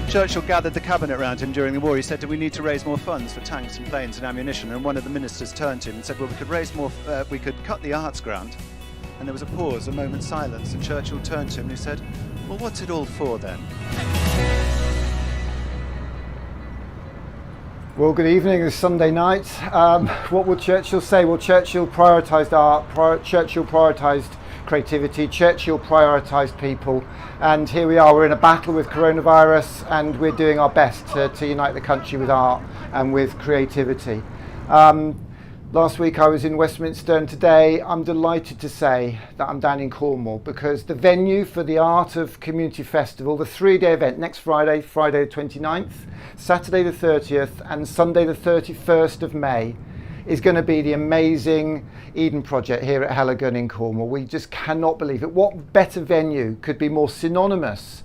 Churchill gathered the cabinet around him during the war. He said, "Do we need to raise more funds for tanks and planes and ammunition?" And one of the ministers turned to him and said, "Well, we could raise more. We could cut the arts grant." And there was a pause, a moment's silence, and Churchill turned to him and he said, "Well, what's it all for then?" Well, good evening. It's Sunday night. What would Churchill say? Well, Churchill prioritised art. Churchill prioritised creativity. Churchill prioritised people. And here we are. We're in a battle with coronavirus, and we're doing our best to unite the country with art and with creativity. Last week I was in Westminster, and today I'm delighted to say that I'm down in Cornwall, because the venue for the Art of Community Festival, the 3-day event, next Friday, Friday the 29th, Saturday the 30th and Sunday the 31st of May, is going to be the amazing Eden Project here at Heligun in Cornwall. We just cannot believe it. What better venue could be more synonymous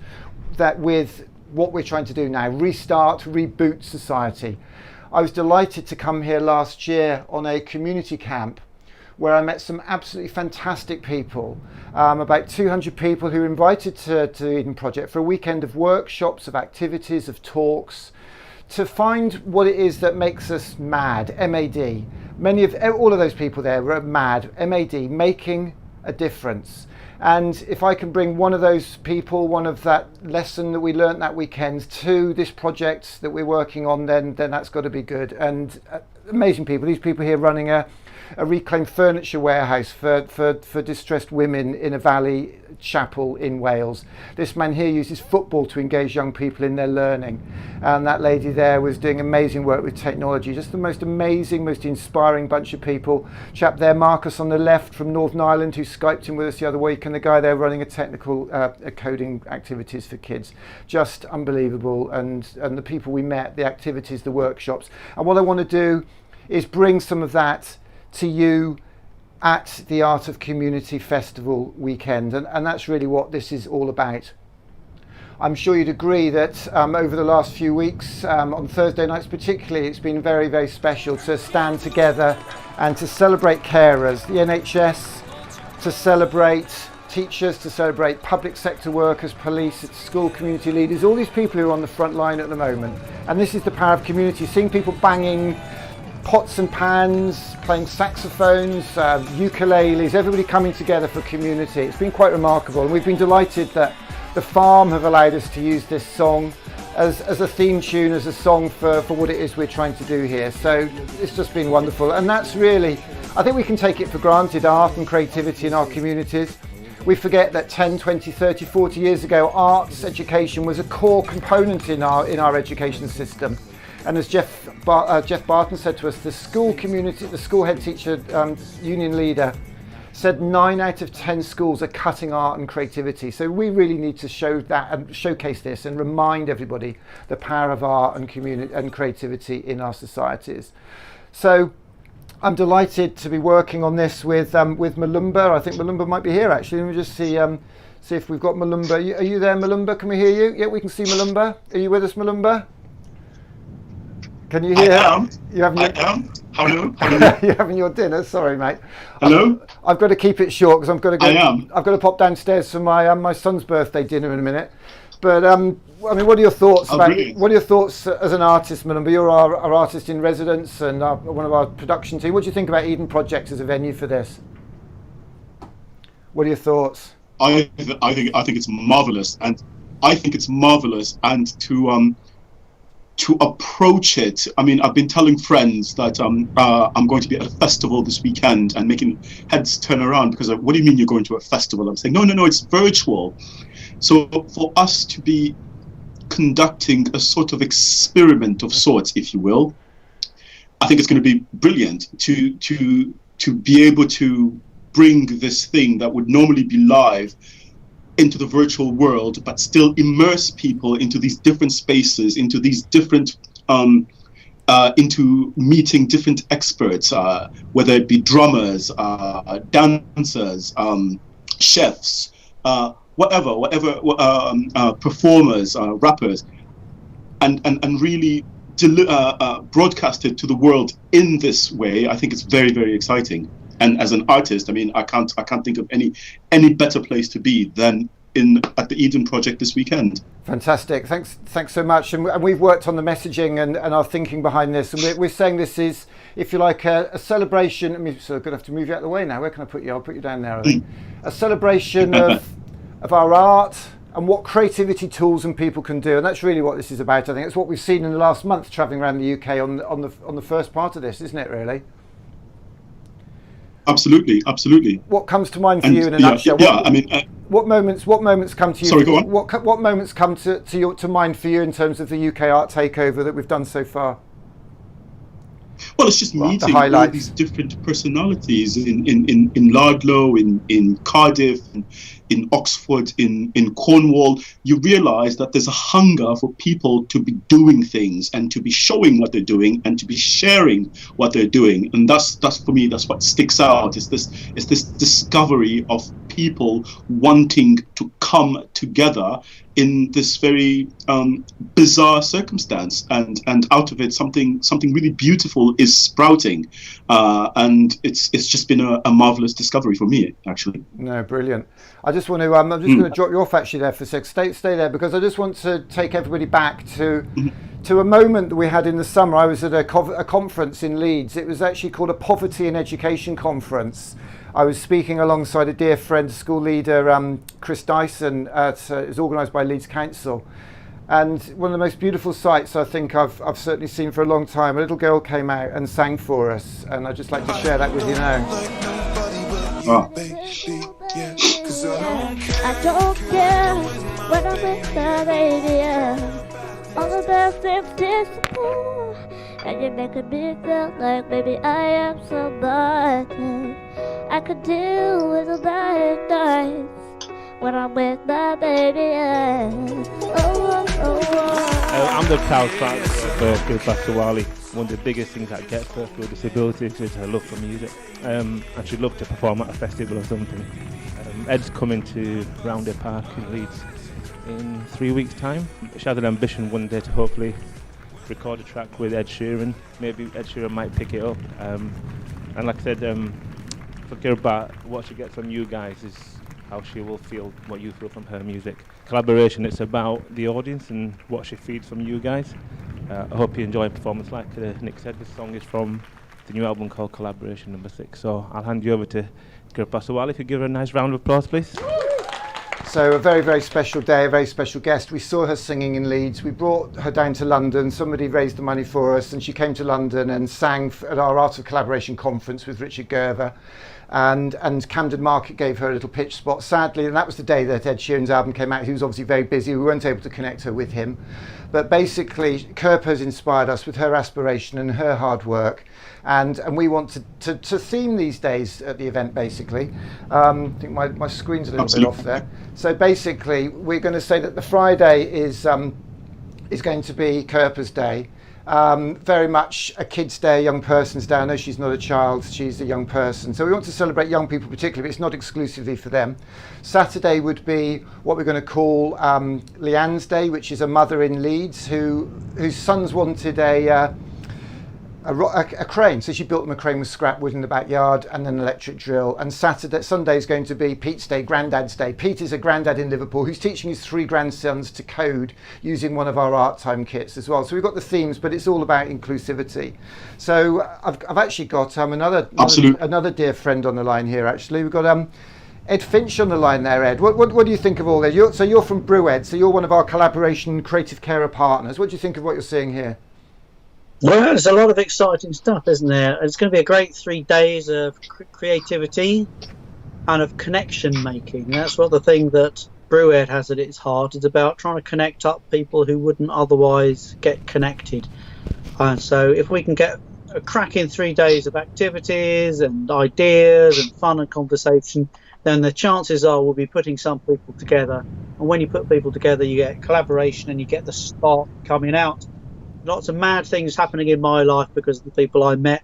with what we're trying to do now, restart, reboot society. I was delighted to come here last year on a community camp where I met some absolutely fantastic people, about 200 people who were invited to the Eden Project for a weekend of workshops, of activities, of talks, to find what it is that makes us mad, MAD. All of those people there were mad, MAD, making a difference. And if I can bring one of those people, one of that lesson that we learnt that weekend to this project that we're working on, then that's got to be good. And amazing people. These people here running a reclaimed furniture warehouse for distressed women in a valley chapel in Wales. This man here uses football to engage young people in their learning. And that lady there was doing amazing work with technology. Just the most amazing, most inspiring bunch of people. Chap there, Marcus on the left from Northern Ireland, who Skyped in with us the other week, and the guy there running a technical coding activities for kids. Just unbelievable. And the people we met, the activities, the workshops. And what I want to do is bring some of that to you at the Art of Community Festival weekend, and that's really what this is all about. I'm sure you'd agree that over the last few weeks, on Thursday nights particularly, it's been very, very special to stand together and to celebrate carers, the NHS, to celebrate teachers, to celebrate public sector workers, police, school community leaders, all these people who are on the front line at the moment. And this is the power of community, seeing people banging pots and pans, playing saxophones, ukuleles, everybody coming together for community. It's been quite remarkable, and we've been delighted that the Farm have allowed us to use this song as a theme tune, as a song for what it is we're trying to do here. So it's just been wonderful, and that's really, I think we can take it for granted, art and creativity in our communities. We forget that 10, 20, 30, 40 years ago, arts education was a core component in our education system. And as Jeff Barton said to us, the school community, the school head teacher union leader, said 9 out of 10 schools are cutting art and creativity. So we really need to show that and showcase this and remind everybody the power of art and community and creativity in our societies. So I'm delighted to be working on this with Malumba. I think Malumba might be here actually. Let me just see if we've got Malumba. Are you there, Malumba? Can we hear you? Yeah, we can see Malumba. Are you with us, Malumba? Can you hear? I am. I am. Hello. You're having your dinner. Sorry, mate. Hello. I've got to keep it short because I've got to go. I am. I've got to pop downstairs for my son's birthday dinner in a minute. But I mean, what are your thoughts Brilliant. What are your thoughts as an artist, Malumba? You're our artist in residence and one of our production team. What do you think about Eden Project as a venue for this? What are your thoughts? I think it's marvelous, and I think it's marvelous, and to approach it. I mean, I've been telling friends that I'm going to be at a festival this weekend and making heads turn around because what do you mean you're going to a festival? I'm saying, no, it's virtual. So for us to be conducting a sort of experiment of sorts, if you will, I think it's going to be brilliant to be able to bring this thing that would normally be live into the virtual world, but still immerse people into these different spaces, into these different, into meeting different experts, whether it be drummers, dancers, chefs, whatever, performers, rappers, and really broadcast it to the world in this way. I think it's very, very exciting. And as an artist, I mean, I can't think of any better place to be than at the Eden Project this weekend. Fantastic. Thanks so much. And we've worked on the messaging and our thinking behind this. And we're saying this is, if you like, a celebration. I'm going to have to move you out of the way now. Where can I put you? I'll put you down there, I think. A celebration of our art and what creativity tools and people can do. And that's really what this is about. I think it's what we've seen in the last month travelling around the UK on the first part of this, isn't it, really? Absolutely. What comes to mind for you in a nutshell? What moments come to you? Sorry, go on. What moments come to mind for you in terms of the UK art takeover that we've done so far? Well, it's just meeting all these different personalities in Lardlow, in Cardiff, in Oxford, in Cornwall. You realise that there's a hunger for people to be doing things and to be showing what they're doing and to be sharing what they're doing. And that's for me, that's what sticks out. It's this discovery of people wanting to come together in this very bizarre circumstance, and out of it something really beautiful is sprouting, and it's just been a marvelous discovery for me, actually. No, brilliant. I just want to I'm just going to drop you off actually there for a sec. Stay there, because I just want to take everybody back to a moment that we had in the summer. I was at a conference in Leeds. It was actually called a Poverty in Education Conference. I was speaking alongside a dear friend, school leader, Chris Dyson. It was organised by Leeds Council. And one of the most beautiful sights I think I've certainly seen for a long time. A little girl came out and sang for us, and I'd just like to share that with you now. Oh. I don't care when I'm with the radio. All of the things disappear, and you're making me feel like maybe I am somebody. I could deal with the bad nights when I'm with my baby. I'm the proud father for Gilbert Sawali. One of the biggest things that gets first with disabilities is her love for music. And she'd love to perform at a festival or something. Ed's coming to Roundhay Park in Leeds in 3 weeks' time. She has an ambition one day to hopefully record a track with Ed Sheeran. Maybe Ed Sheeran might pick it up. And like I said, for Gilbert, what she gets from you guys is how she will feel what you feel from her music. Collaboration, it's about the audience and what she feeds from you guys. I hope you enjoy a performance. Like Nick said, this song is from the new album called Collaboration No. 6. So I'll hand you over to Gilbert Sawali. If you give her a nice round of applause, please. So a very, very special day, a very special guest. We saw her singing in Leeds. We brought her down to London. Somebody raised the money for us, and she came to London and sang at our Art of Collaboration conference with Richard Gerver. And Camden Market gave her a little pitch spot, sadly, and that was the day that Ed Sheeran's album came out. He was obviously very busy. We weren't able to connect her with him. But basically, Kirpa has inspired us with her aspiration and her hard work. And we want to theme these days at the event, basically. I think my screen's a little bit off there. So basically, we're going to say that the Friday is going to be Kirpa's Day. Very much a kid's day, a young person's day. I know she's not a child, she's a young person. So we want to celebrate young people particularly, but it's not exclusively for them. Saturday would be what we're going to call Leanne's Day, which is a mother in Leeds whose sons wanted a crane, so she built them a crane with scrap wood in the backyard and an electric drill. And Sunday is going to be Pete's Day, Grandad's Day. Pete is a grandad in Liverpool who's teaching his 3 grandsons to code using one of our Art Time kits as well. So we've got the themes, but it's all about inclusivity. So I've actually got another dear friend on the line here. Actually, we've got Ed Finch on the line there. Ed, what do you think of all that? You're from Brew Ed, so you're one of our collaboration creative carer partners. What do you think of what you're seeing here? Well, there's a lot of exciting stuff, isn't there? It's going to be a great 3 days of creativity and of connection making. That's what the thing that Brew Ed has at its heart is about, trying to connect up people who wouldn't otherwise get connected. And so if we can get a cracking 3 days of activities and ideas and fun and conversation, then the chances are we'll be putting some people together. And when you put people together, you get collaboration and you get the spark coming out. Lots of mad things happening in my life because of the people I met,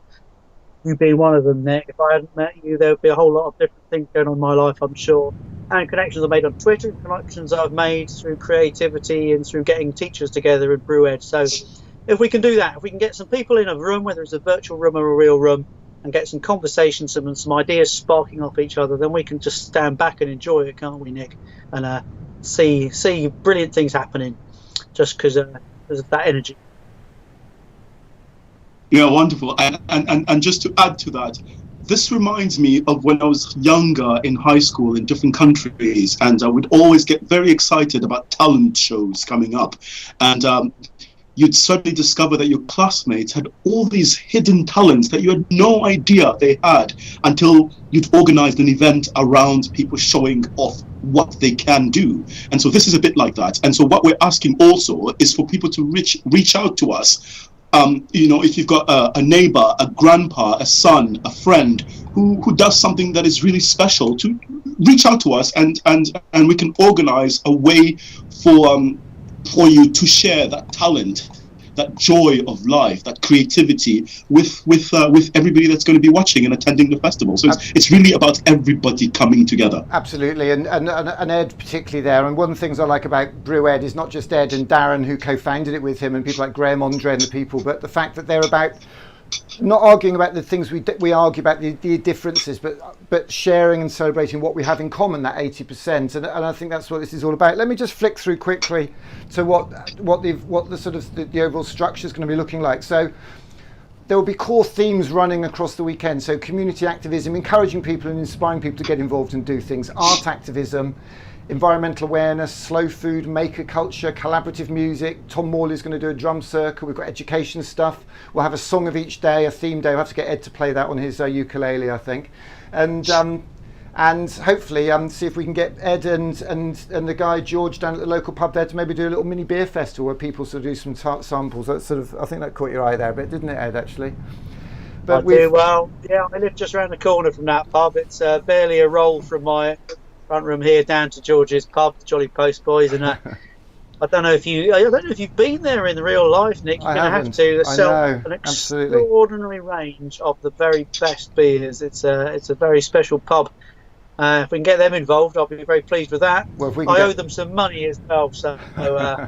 you being one of them, Nick. If I hadn't met you, there would be a whole lot of different things going on in my life, I'm sure. And connections I've made on Twitter, connections I've made through creativity and through getting teachers together in Brew Ed. So if we can do that, if we can get some people in a room, whether it's a virtual room or a real room, and get some conversations and some ideas sparking off each other, then we can just stand back and enjoy it, can't we, Nick? And see brilliant things happening just because of that energy. Yeah, wonderful. And just to add to that, this reminds me of when I was younger in high school in different countries, and I would always get very excited about talent shows coming up. And you'd suddenly discover that your classmates had all these hidden talents that you had no idea they had until you'd organized an event around people showing off what they can do. And so this is a bit like that. And so what we're asking also is for people to reach out to us. If you've got a neighbor, a grandpa, a son, a friend who does something that is really special, to reach out to us, and we can organize a way for you to share that talent, that joy of life, that creativity with everybody that's going to be watching and attending the festival. So it's really about everybody coming together. Absolutely, and Ed particularly there. And one of the things I like about Brew Ed is not just Ed and Darren, who co-founded it with him, and people like Graham Andre and the people, but the fact that they're about not arguing about the things we argue about, the differences, but sharing and celebrating what we have in common, that 80%, and I think that's what this is all about. Let me just flick through quickly to what the sort of the overall structure is going to be looking like. So there will be core themes running across the weekend. So community activism, encouraging people and inspiring people to get involved and do things, art activism, environmental awareness, slow food, maker culture, collaborative music. Tom Morley's going to do a drum circle. We've got education stuff. We'll have a song of each day, a theme day. We'll have to get Ed to play that on his ukulele, I think. And hopefully see if we can get Ed and the guy George down at the local pub there to maybe do a little mini beer festival where people sort of do some samples. That's sort of, I think that caught your eye there a bit, didn't it, Ed, actually? But well, yeah, I live just around the corner from that pub. It's barely a roll from my front room here down to George's pub, the Jolly Post Boys, and I don't know if you've been there in real life, Nick. You're going to have to. Sell an extraordinary range of the very best beers. It's a very special pub. If we can get them involved, I'll be very pleased with that. Well, I owe them some money as well, so. Well,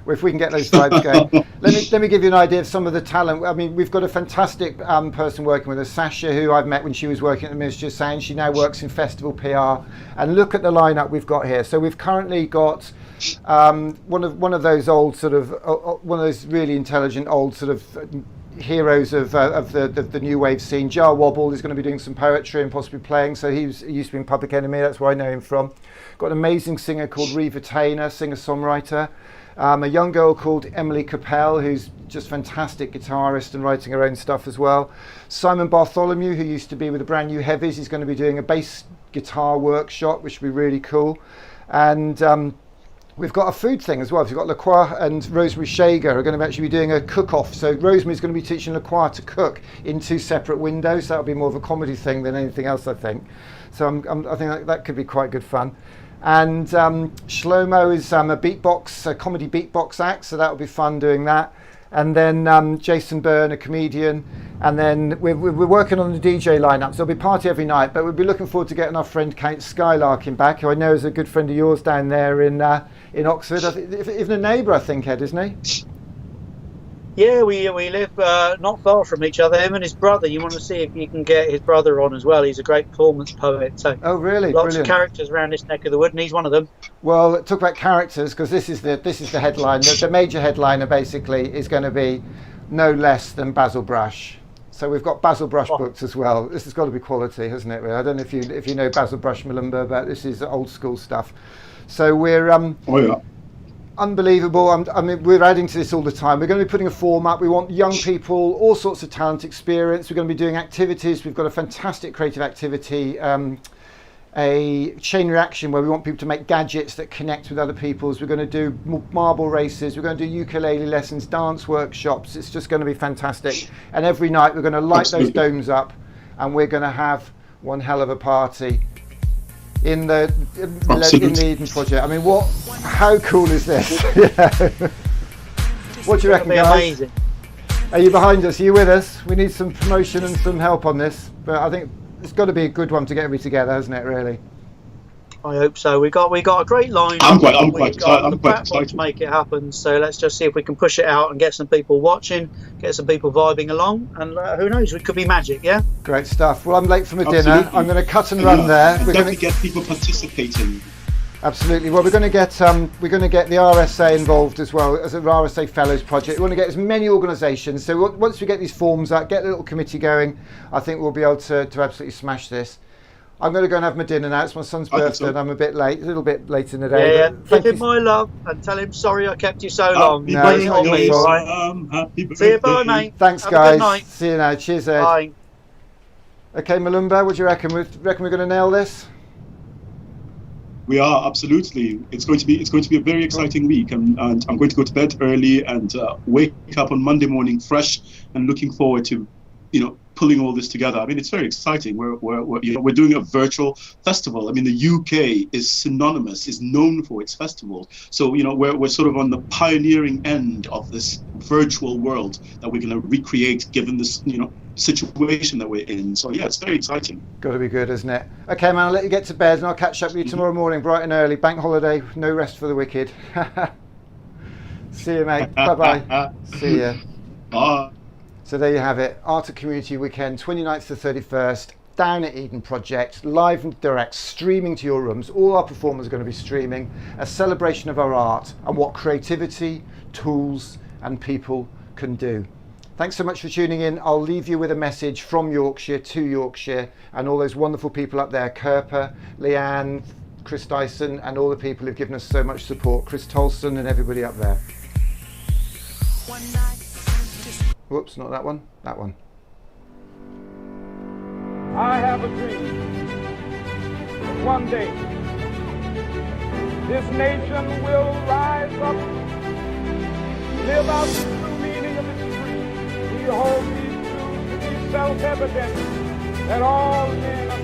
if we can get those vibes going. Let me give you an idea of some of the talent. I mean, we've got a fantastic person working with us, Sasha, who I've met when she was working at the Ministry of Sound. She now works in festival PR. And look at the lineup we've got here. So we've currently got one of those old sort of one of those really intelligent old sort of heroes of the new wave scene. Jar Wobble is going to be doing some poetry and possibly playing. So he used to be in Public Enemy. That's where I know him from. Got an amazing singer called Reva Tainer, singer-songwriter. A young girl called Emily Capel, who's just fantastic guitarist and writing her own stuff as well. Simon Bartholomew, who used to be with the Brand New Heavies, is going to be doing a bass guitar workshop, which will be really cool. And we've got a food thing as well. We've got Lacroix and Rosemary Shager are going to actually be doing a cook-off. So Rosemary's going to be teaching Lacroix to cook in 2 separate windows. That'll be more of a comedy thing than anything else, I think. So I think that could be quite good fun. And Shlomo is a comedy beatbox act, so that'll be fun doing that. And then Jason Byrne, a comedian. And then we're working on the DJ lineup, so there'll be party every night. But we'll be looking forward to getting our friend Kate Skylarkin back, who I know is a good friend of yours down there in Oxford. Even a neighbour, I think, Ed, isn't he? Yeah, we live not far from each other. Him and his brother. You want to see if you can get his brother on as well. He's a great performance poet. So oh, really? Lots of characters around this neck of the wood, and he's one of them. Well, talk about characters, because this is the headline. The major headliner basically is going to be no less than Basil Brush. So we've got Basil Brush books as well. This has got to be quality, hasn't it? Really? I don't know if you know Basil Brush Malumba, but this is old school stuff. So we're unbelievable. I mean, we're adding to this all the time. We're going to be putting a form up. We want young people, all sorts of talent experience. We're going to be doing activities. We've got a fantastic creative activity, a chain reaction where we want people to make gadgets that connect with other people's. We're going to do marble races. We're going to do ukulele lessons, dance workshops. It's just going to be fantastic. And every night we're going to light those domes up, and we're going to have one hell of a party in the Eden Project. I mean, how cool is this? What do you reckon, guys? Amazing. Are you behind us? Are you with us? We need some promotion and some help on this, but I think it's got to be a good one to get everybody together, hasn't it, really? I hope so. We got a great line. I'm quite excited to make it happen. So let's just see if we can push it out and get some people watching, get some people vibing along, and who knows? It could be magic. Yeah. Great stuff. Well, I'm late for my dinner. I'm going to cut and run there. We're going to get people participating. Absolutely. Well, we're going to get the RSA involved as well as an RSA Fellows project. We want to get as many organisations. So once we get these forms out, get a little committee going, I think we'll be able to absolutely smash this. I'm going to go and have my dinner now. It's my son's birthday, and I'm a little bit late in the day. Yeah, give him my love and tell him sorry I kept you so long. No, it's not your fault. Happy birthday. See you, bye, mate. Thanks, Have a good guys. night. See you now. Cheers, Ed. Bye. Okay, Malumba, what do you reckon? Reckon we're going to nail this? We are, absolutely. It's going to be a very exciting week, and I'm going to go to bed early and wake up on Monday morning fresh and looking forward to, pulling all this together. I mean, it's very exciting. We're doing a virtual festival. I mean, the UK is known for its festivals. So, we're sort of on the pioneering end of this virtual world that we're going to recreate given this, situation that we're in. So yeah, it's very exciting. Got to be good, isn't it? Okay, man, I'll let you get to bed and I'll catch up with you tomorrow morning, bright and early. Bank holiday, no rest for the wicked. See you, mate. Bye-bye. See ya. Bye. So there you have it. Art and Community Weekend, 29th to 31st, down at Eden Project, live and direct, streaming to your rooms. All our performers are going to be streaming, a celebration of our art and what creativity, tools and people can do. Thanks so much for tuning in. I'll leave you with a message from Yorkshire to Yorkshire and all those wonderful people up there, Kerper, Leanne, Chris Dyson, and all the people who've given us so much support, Chris Tolson and everybody up there. Whoops, not that one, that one. I have a dream. One day, this nation will rise up, live out the true meaning of its creed. We hold these truths to be self-evident that all men are